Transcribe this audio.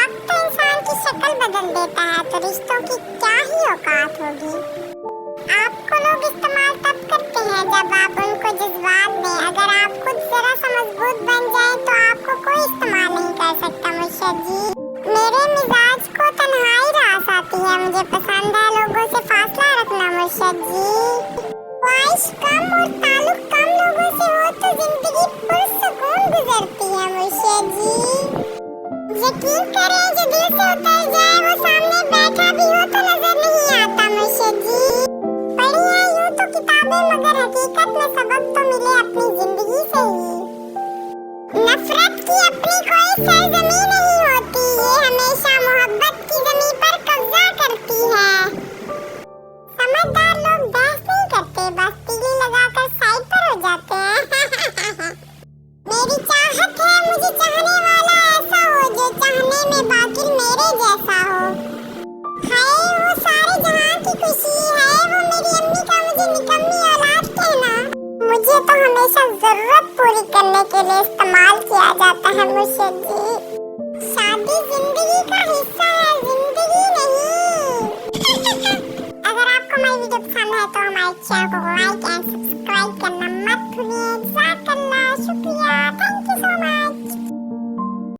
वक्त तो इंसान की शक्ल बदल देता है, तो रिश्तों की क्या ही औकात होगी। आपको लोग इस्तेमाल तब करते हैं जब आप उनको जज्बात में, अगर आप खुद जरा सा मजबूत बन जाए तो आपको कोई इस्तेमाल नहीं कर सकता मुर्शद जी। मेरे मिजाज को तन्हाई रास आती है, मुझे पसंद है लोगों से फासला रखना मुर्शद जी। ख्वाहिश कम और ताल्लुक कम लोगों से हो तो जिंदगी पुरसुकून गुजरती है मुर्शद जी। यकीन करें जो दिल से उतर जाए वो सामने बैठा भी हो तो नजर नहीं आता मुर्शद जी। पढ़ी है यूं तो किताबें मगर हकीकत में सबक तो मिले अपनी जिंदगी से ही। नफरत की अपनी कोई सरजमी नहीं होती, ये हमेशा मोहब्बत की जमीन पर कब्जा करती है। समझदार लोग बहस नहीं करते, बस तीली लगाकर साइड पर हो जाते हैं। मेरी चाहत है मुझे चाहने वाला ऐसा हो जो चाहने में बाकी मेरे जैसा हो। हाय वो सारे जहां की खुशी है वो मेरी अम्मी का मुझे निकम्मी औलाद कहना। मुझे तो हमेशा जरूरत पूरी करने के लिए इस्तेमाल किया जाता है मुर्शिद जी। शादी जिंदगी का हिस्सा है, जिंदगी नहीं। अगर आपको हमारी वीडियो पसंद है तो हमारे चैनल को लाइक एंड सब्सक्राइब करना मत भूलिए। जज़ाकल्लाह, शुक्रिया, थैंक यू सो मच।